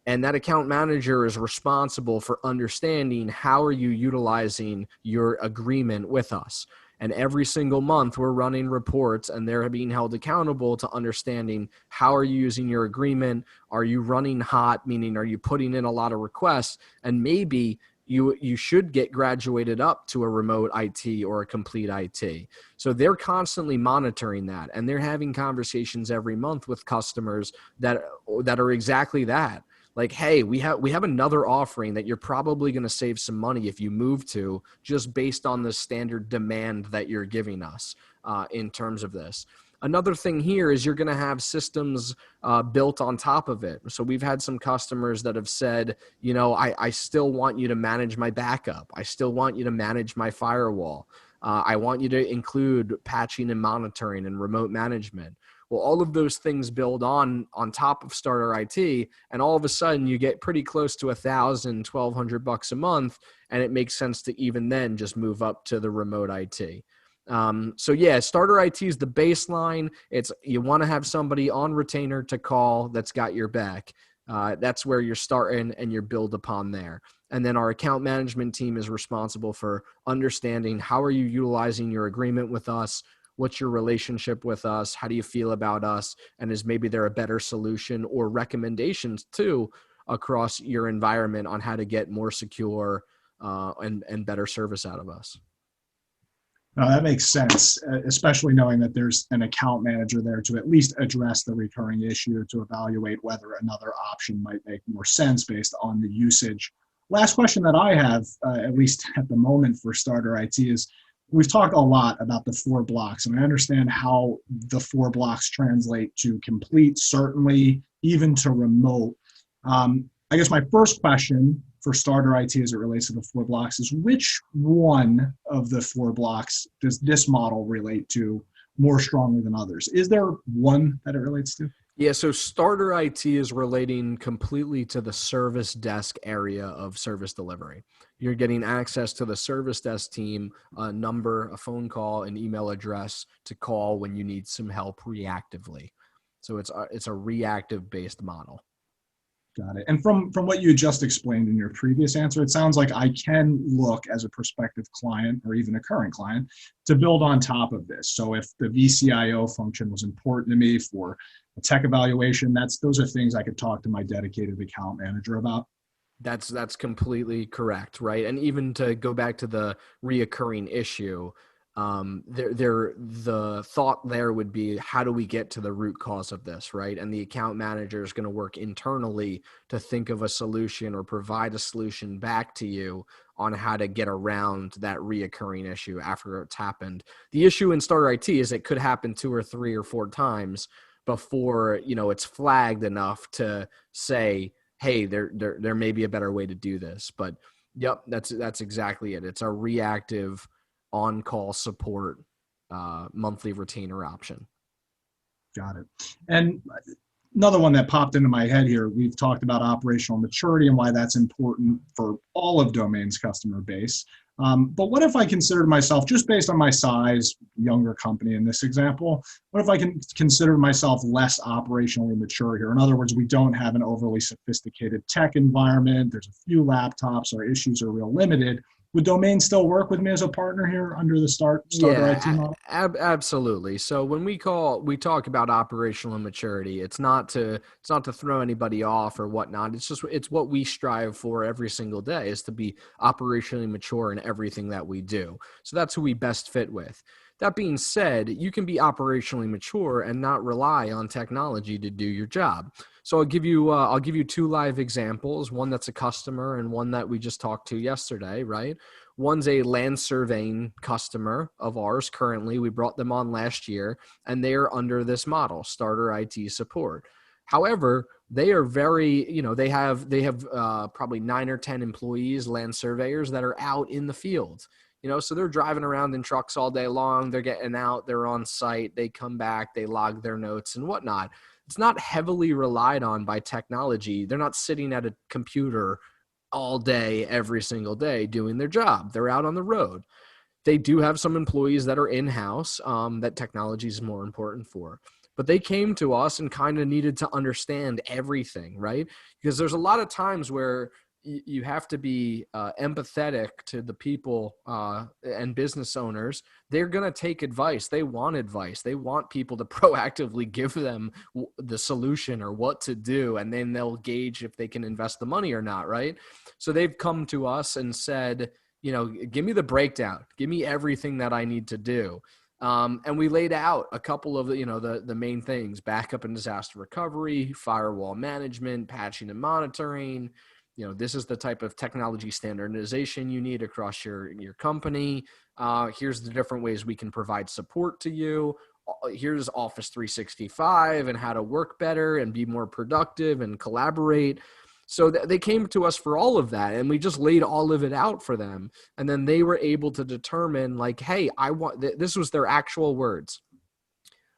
And that account manager is responsible for understanding how are you utilizing your agreement with us. And every single month we're running reports and they're being held accountable to understanding how are you using your agreement. Are you running hot, meaning are you putting in a lot of requests? And maybe you should get graduated up to a remote IT or a complete IT. So they're constantly monitoring that, and they're having conversations every month with customers that are exactly that. Like, hey, we have another offering that you're probably going to save some money if you move to, just based on the standard demand that you're giving us in terms of this. Another thing here is you're going to have systems built on top of it. So we've had some customers that have said, I still want you to manage my backup. I still want you to manage my firewall. I want you to include patching and monitoring and remote management. Well, all of those things build on top of Starter IT, and all of a sudden you get pretty close to $1,000-1,200 a month, and it makes sense to even then just move up to the remote IT. So yeah, Starter IT is the baseline. It's you want to have somebody on retainer to call that's got your back. That's where you're starting, and you build upon there. And then our account management team is responsible for understanding how are you utilizing your agreement with us. What's your relationship with us? How do you feel about us? And is maybe there a better solution or recommendations too across your environment on how to get more secure and better service out of us? No, that makes sense, especially knowing that there's an account manager there to at least address the recurring issue to evaluate whether another option might make more sense based on the usage. Last question that I have, at least at the moment for Starter IT, is we've talked a lot about the 4 blocks, and I understand how the 4 blocks translate to complete, certainly, even to remote. I guess my first question for Starter IT as it relates to the 4 blocks is, which one of the 4 blocks does this model relate to more strongly than others? Is there one that it relates to? Yeah, so Starter IT is relating completely to the service desk area of service delivery. You're getting access to the service desk team, a number, a phone call, an email address to call when you need some help reactively. So it's a reactive based model. Got it. And from what you just explained in your previous answer, it sounds like I can look as a prospective client or even a current client to build on top of this. So if the VCIO function was important to me for a tech evaluation, those are things I could talk to my dedicated account manager about. That's completely correct, right? And even to go back to the reoccurring issue, the thought there would be, how do we get to the root cause of this, right? And the account manager is going to work internally to think of a solution or provide a solution back to you on how to get around that reoccurring issue after it's happened. The issue in Starter IT is it could happen 2 or 3 or 4 times before it's flagged enough to say, hey, there may be a better way to do this. But yep, that's exactly it. It's a reactive on-call support monthly retainer option. Got it. And another one that popped into my head here, we've talked about operational maturity and why that's important for all of Domain's customer base. But what if I considered myself, just based on my size, younger company in this example, what if I can consider myself less operationally mature here? In other words, we don't have an overly sophisticated tech environment. There's a few laptops. Our issues are real limited. Would Domain still work with me as a partner here under the Starter IT Yeah, model? absolutely. So when we talk about operational maturity, it's not to throw anybody off or whatnot. It's what we strive for every single day, is to be operationally mature in everything that we do. So that's who we best fit with. That being said, you can be operationally mature and not rely on technology to do your job. So I'll give you two live examples, one that's a customer and one that we just talked to yesterday, right? One's a land surveying customer of ours currently. We brought them on last year, and they're under this model, starter IT support. However, they are very, they have probably 9 or 10 employees, land surveyors that are out in the field. So they're driving around in trucks all day long. They're getting out, they're on site, they come back, they log their notes and whatnot. It's not heavily relied on by technology. They're not sitting at a computer all day, every single day doing their job. They're out on the road. They do have some employees that are in-house that technology is more important for. But they came to us and kind of needed to understand everything, right? Because there's a lot of times where you have to be empathetic to the people and business owners. They're going to take advice. They want advice. They want people to proactively give them the solution or what to do, and then they'll gauge if they can invest the money or not, right? So they've come to us and said, give me the breakdown. Give me everything that I need to do. And we laid out a couple of the main things: backup and disaster recovery, firewall management, patching and monitoring. This is the type of technology standardization you need across your company. Here's the different ways we can provide support to you. Here's Office 365 and how to work better and be more productive and collaborate. So they came to us for all of that, and we just laid all of it out for them. And then they were able to determine, like, hey, this was their actual words.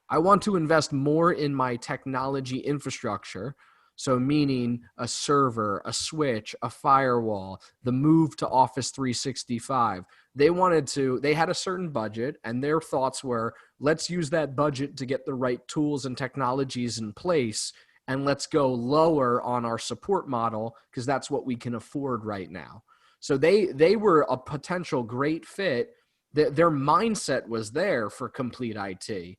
I want to invest more in my technology infrastructure. So meaning a server, a switch, a firewall, the move to Office 365. They had a certain budget, and their thoughts were, let's use that budget to get the right tools and technologies in place, and let's go lower on our support model because that's what we can afford right now. So they were a potential great fit. Their mindset was there for complete IT,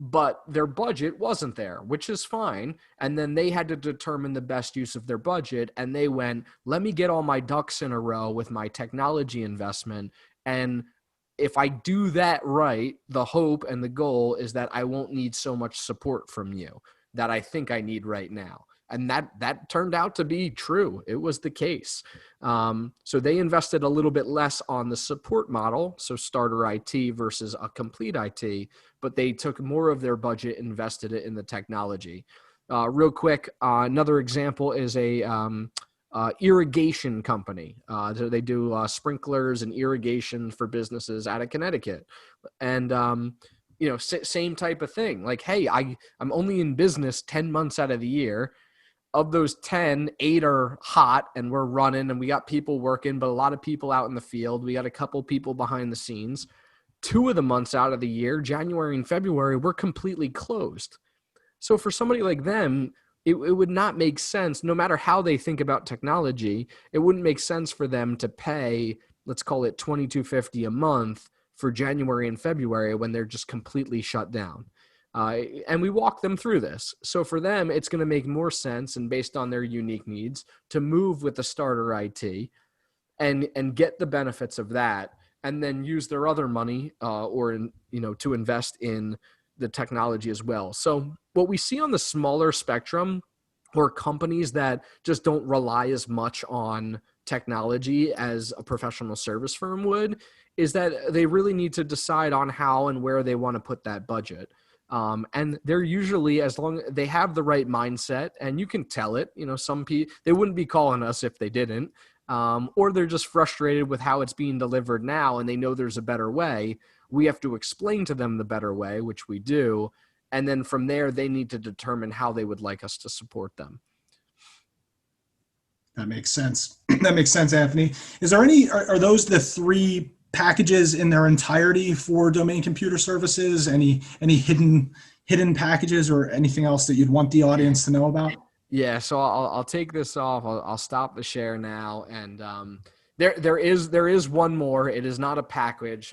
but their budget wasn't there, which is fine. And then they had to determine the best use of their budget. And they went, let me get all my ducks in a row with my technology investment. And if I do that right, the hope and the goal is that I won't need so much support from you that I think I need right now. And that turned out to be true. It was the case. So they invested a little bit less on the support model, so starter IT versus a complete IT, but they took more of their budget, invested it in the technology. Real quick, another example is a irrigation company. They do sprinklers and irrigation for businesses out of Connecticut. And same type of thing. Like, hey, I'm only in business 10 months out of the year. Of those 10, 8 are hot and we're running and we got people working, but a lot of people out in the field. We got a couple people behind the scenes. 2 of the months out of the year, January and February, we're completely closed. So for somebody like them, it would not make sense, no matter how they think about technology, it wouldn't make sense for them to pay, let's call it $22.50 a month for January and February when they're just completely shut down. And we walk them through this. So for them, it's going to make more sense, and based on their unique needs, to move with the starter IT and get the benefits of that, and then use their other money to invest in the technology as well. So what we see on the smaller spectrum, or companies that just don't rely as much on technology as a professional service firm would, is that they really need to decide on how and where they want to put that budget. And they're usually, as long as they have the right mindset, and you can tell it, some people, they wouldn't be calling us if they didn't, or they're just frustrated with how it's being delivered now, and they know there's a better way. We have to explain to them the better way, which we do. And then from there, they need to determine how they would like us to support them. That makes sense. That makes sense, Anthony. Is there are those the 3 packages in their entirety for domain computer services? Any hidden packages or anything else that you'd want the audience to know about? Yeah, so I'll take this off. I'll stop the share now, and there is one more. It is not a package.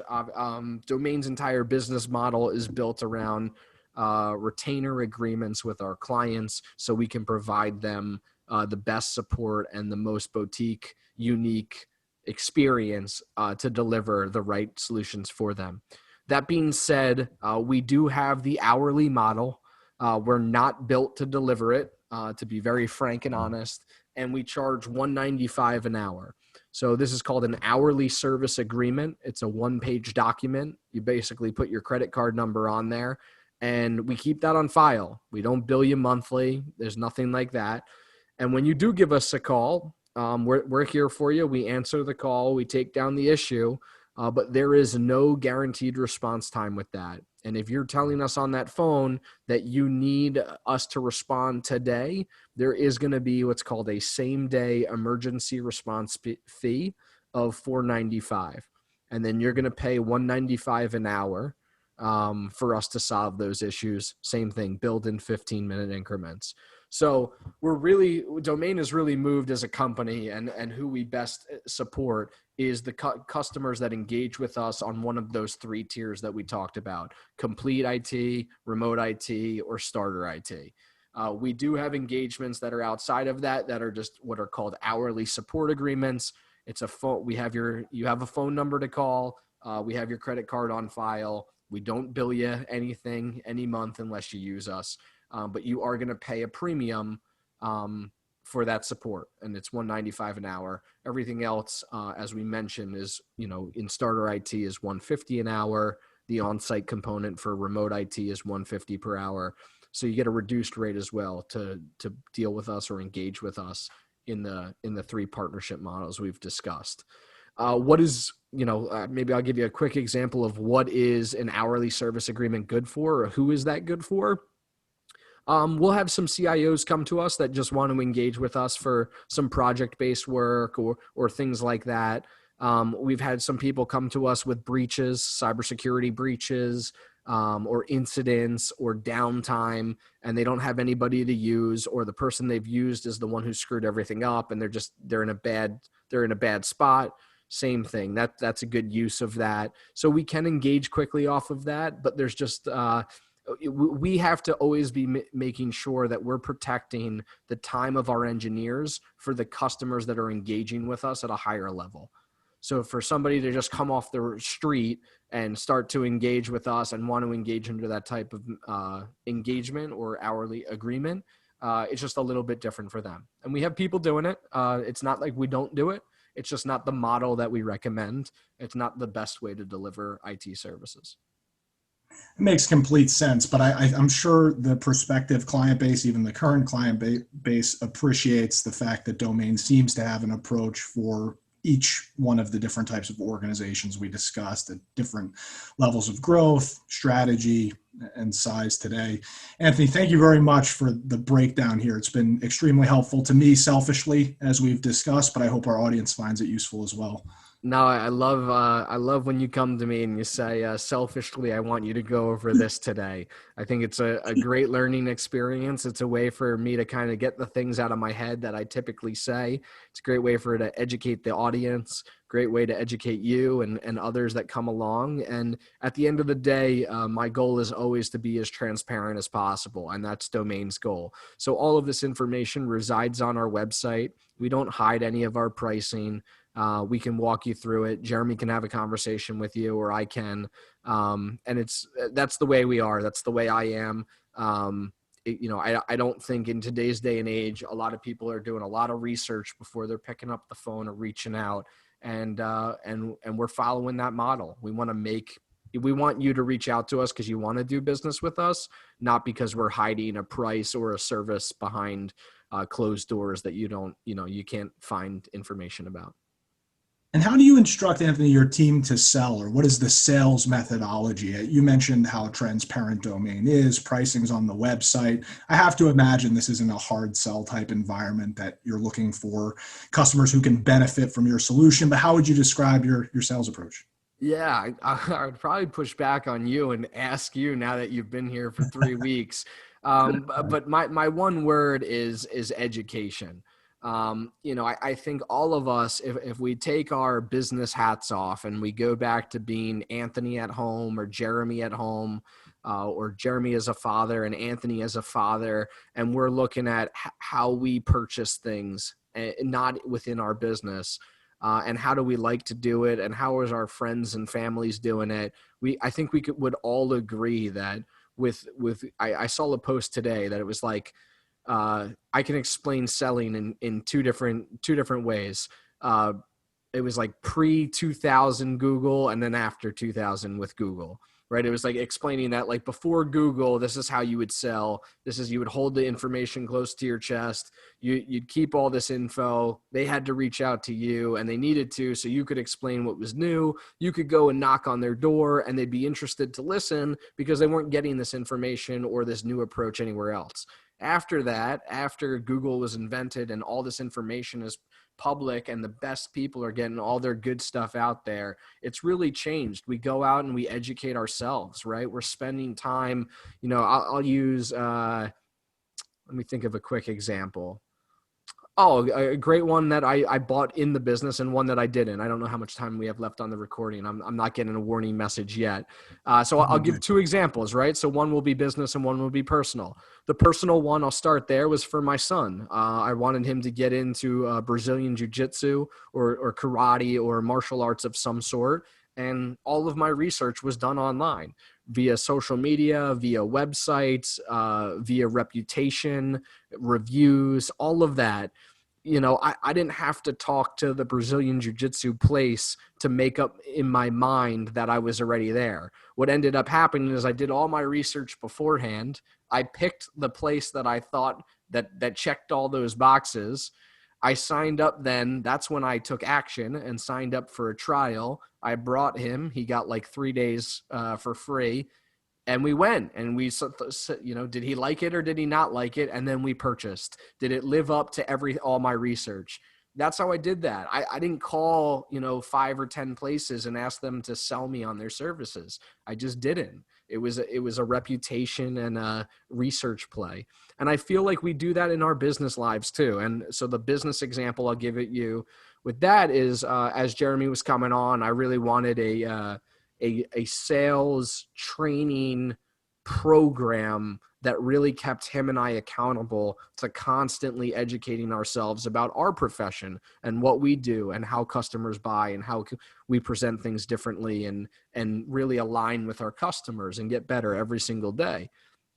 Domain's entire business model is built around retainer agreements with our clients, so we can provide them the best support and the most boutique, unique experience to deliver the right solutions for them. That being said, we do have the hourly model. We're not built to deliver it, to be very frank and honest, and we charge $195 an hour. So this is called an hourly service agreement. It's a one-page document. You basically put your credit card number on there, and we keep that on file. We don't bill you monthly. There's nothing like that. And when you do give us a call, we're here for you. We answer the call. We take down the issue. But there is no guaranteed response time with that. And if you're telling us on that phone that you need us to respond today, there is going to be what's called a same-day emergency response fee of $495. And then you're going to pay $195 an hour for us to solve those issues. Same thing, billed in 15-minute increments. So Domain is really moved as a company, and who we best support is the customers that engage with us on one of those three tiers that we talked about: complete IT, remote IT, or starter IT. We do have engagements that are outside of that are just what are called hourly support agreements. It's a phone. You have a phone number to call. We have your credit card on file. We don't bill you anything any month unless you use us. But you are going to pay a premium for that support, and it's $195 an hour. Everything else, as we mentioned, is, in starter IT is $150 an hour. The on-site component for remote IT is $150 per hour. So you get a reduced rate as well to deal with us or engage with us in the three partnership models we've discussed. Maybe I'll give you a quick example of what is an hourly service agreement good for, or who is that good for. We'll have some CIOs come to us that just want to engage with us for some project-based work or things like that. We've had some people come to us with breaches, cybersecurity breaches, or incidents or downtime, and they don't have anybody to use, or the person they've used is the one who screwed everything up, and they're in a bad spot. Same thing. That's a good use of that. So we can engage quickly off of that, but there's just we have to always be making sure that we're protecting the time of our engineers for the customers that are engaging with us at a higher level. So for somebody to just come off the street and start to engage with us and want to engage into that type of engagement or hourly agreement, it's just a little bit different for them. And we have people doing it. It's not like we don't do it. It's just not the model that we recommend. It's not the best way to deliver IT services. It makes complete sense, but I'm sure the prospective client base, even the current client base, appreciates the fact that Domain seems to have an approach for each one of the different types of organizations we discussed at different levels of growth, strategy, and size today. Anthony, thank you very much for the breakdown here. It's been extremely helpful to me selfishly, as we've discussed, but I hope our audience finds it useful as well. No, I love when you come to me and you say, selfishly, I want you to go over this today. I think it's a great learning experience. It's a way for me to kind of get the things out of my head that I typically say. It's a great way for it to educate the audience, great way to educate you and others that come along. And at the end of the day, my goal is always to be as transparent as possible, and that's Domain's goal. So all of this information resides on our website. We don't hide any of our pricing. We can walk you through it. Jeremy can have a conversation with you, or I can. And that's the way we are. That's the way I am. I don't think in today's day and age, a lot of people are doing a lot of research before they're picking up the phone or reaching out. And we're following that model. We want you to reach out to us because you want to do business with us, not because we're hiding a price or a service behind closed doors that you can't find information about. And how do you instruct, Anthony, your team to sell, or what is the sales methodology? You mentioned how transparent Domain is, pricing's on the website. I have to imagine this isn't a hard sell type environment, that you're looking for customers who can benefit from your solution, but how would you describe your sales approach? Yeah, I would probably push back on you and ask you, now that you've been here for 3 weeks. But my one word is education. I think all of us, if we take our business hats off and we go back to being Anthony at home or Jeremy at home, or Jeremy as a father and Anthony as a father, and we're looking at how we purchase things, not within our business, and how do we like to do it, and how is our friends and families doing it. I think would all agree that I saw a post today that it was like, I can explain selling in two different ways. It was like pre-2000 Google and then after 2000 with Google, right? It was like explaining that, like, before Google, this is how you would sell. You would hold the information close to your chest. You'd keep all this info. They had to reach out to you, and they needed to, so you could explain what was new. You could go and knock on their door and they'd be interested to listen because they weren't getting this information or this new approach anywhere else. After that, after Google was invented and all this information is public and the best people are getting all their good stuff out there, it's really changed. We go out and we educate ourselves, right? We're spending time, I'll use, let me think of a quick example. Oh, a great one that I bought in the business and one that I didn't. I don't know how much time we have left on the recording. I'm not getting a warning message yet. So I'll give two examples, right? So one will be business and one will be personal. The personal one, I'll start there, was for my son. I wanted him to get into Brazilian jiu-jitsu or karate or martial arts of some sort. And all of my research was done online via social media, via websites, via reputation, reviews, all of that. I didn't have to talk to the Brazilian jiu-jitsu place to make up in my mind that I was already there. What ended up happening is I did all my research beforehand. I picked the place that I thought that checked all those boxes. I signed up then. That's when I took action and signed up for a trial. I brought him. He got like 3 days for free. And we went and did he like it or did he not like it? And then we purchased. Did it live up to all my research? That's how I did that. I didn't call, 5 or 10 places and ask them to sell me on their services. I just didn't. It was a reputation and a research play. And I feel like we do that in our business lives too. And so the business example I'll give it you with that is, as Jeremy was coming on, I really wanted a sales training program that really kept him and I accountable to constantly educating ourselves about our profession and what we do and how customers buy and how we present things differently and really align with our customers and get better every single day.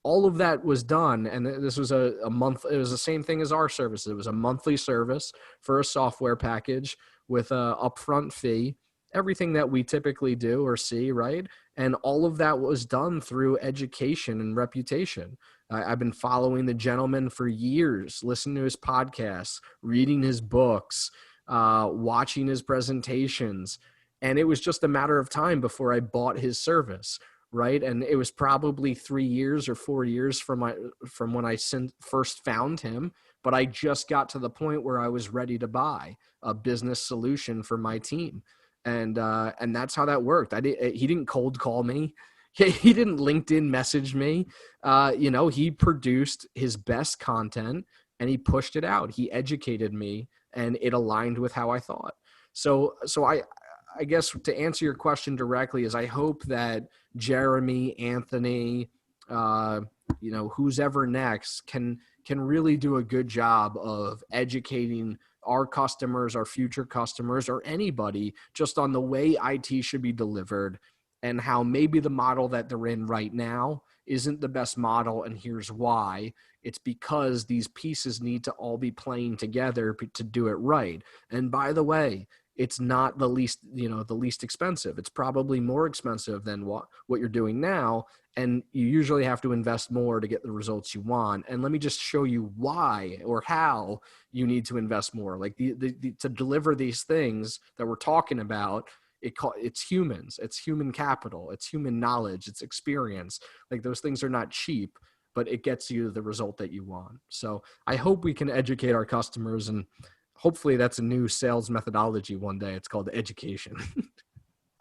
All of that was done. And this was a month. It was the same thing as our service. It was a monthly service for a software package with a upfront fee, everything that we typically do or see, right? And all of that was done through education and reputation. I've been following the gentleman for years, listening to his podcasts, reading his books, watching his presentations. And it was just a matter of time before I bought his service, right? And it was probably 3 years or 4 years from when I first found him, but I just got to the point where I was ready to buy a business solution for my team. And that's how that worked. He didn't cold call me. He didn't LinkedIn message me. He produced his best content and he pushed it out. He educated me and it aligned with how I thought. So I guess to answer your question directly is I hope that Jeremy, Anthony, who's ever next can really do a good job of educating our customers, our future customers, or anybody just on the way IT should be delivered and how maybe the model that they're in right now isn't the best model. And here's why. It's because these pieces need to all be playing together to do it right. And by the way, it's not the least expensive. It's probably more expensive than what you're doing now. And you usually have to invest more to get the results you want. And let me just show you why or how you need to invest more. Like to deliver these things that we're talking about, it's humans, it's human capital, it's human knowledge, it's experience. Like those things are not cheap, but it gets you the result that you want. So I hope we can educate our customers, and hopefully that's a new sales methodology one day. It's called education.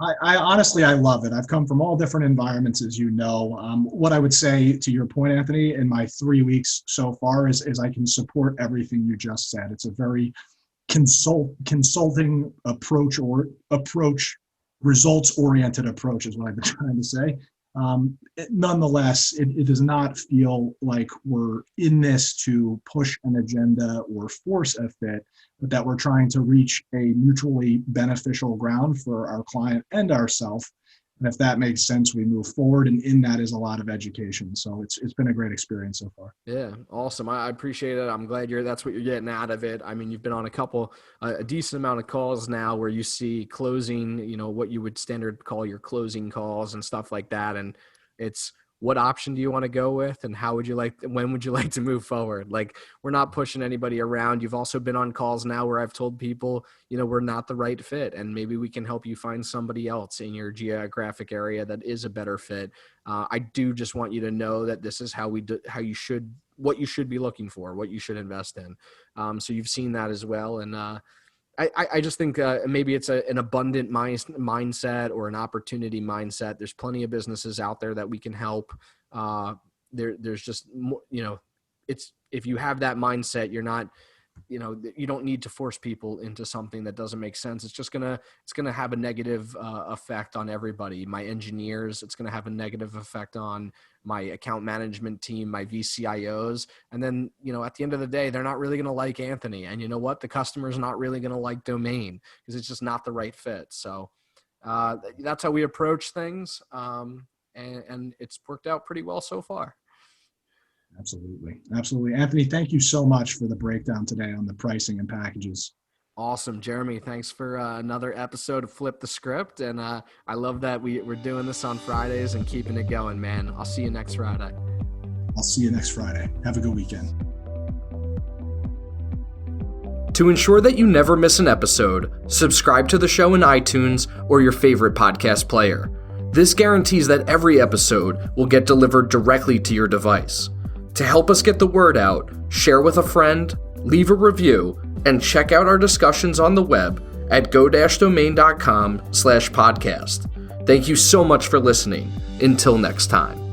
I honestly, I love it. I've come from all different environments, as you know. What I would say to your point, Anthony, in my 3 weeks so far is I can support everything you just said. It's a very consulting approach, results-oriented approach is what I've been trying to say. Nonetheless, it does not feel like we're in this to push an agenda or force a fit, but that we're trying to reach a mutually beneficial ground for our client and ourselves. And if that makes sense, we move forward. And in that is a lot of education. So it's been a great experience so far. Yeah, awesome. I appreciate it. I'm glad that's what you're getting out of it. I mean, you've been on a decent amount of calls now where you see closing, what you would standard call your closing calls and stuff like that. And it's, what option do you want to go with, and when would you like to move forward? Like, we're not pushing anybody around. You've also been on calls now where I've told people, we're not the right fit, and maybe we can help you find somebody else in your geographic area that is a better fit. I do just want you to know that this is what you should be looking for, what you should invest in. So you've seen that as well. And, I just think maybe it's an abundant mindset or an opportunity mindset. There's plenty of businesses out there that we can help. There's just, it's, if you have that mindset, you're not, you don't need to force people into something that doesn't make sense. It's just it's going to have a negative effect on everybody. My engineers, it's going to have a negative effect on my account management team, my VCIOs. And then, at the end of the day, they're not really going to like Anthony. And you know what? The customer's not really going to like Domain because it's just not the right fit. So that's how we approach things. And it's worked out pretty well so far. Absolutely. Absolutely. Anthony, thank you so much for the breakdown today on the pricing and packages. Awesome. Jeremy, thanks for another episode of Flip the Script. And I love that we're doing this on Fridays and keeping it going, man. I'll see you next Friday. I'll see you next Friday. Have a good weekend. To ensure that you never miss an episode, subscribe to the show in iTunes or your favorite podcast player. This guarantees that every episode will get delivered directly to your device. To help us get the word out, share with a friend, leave a review, and check out our discussions on the web at go-domain.com/podcast. Thank you so much for listening. Until next time.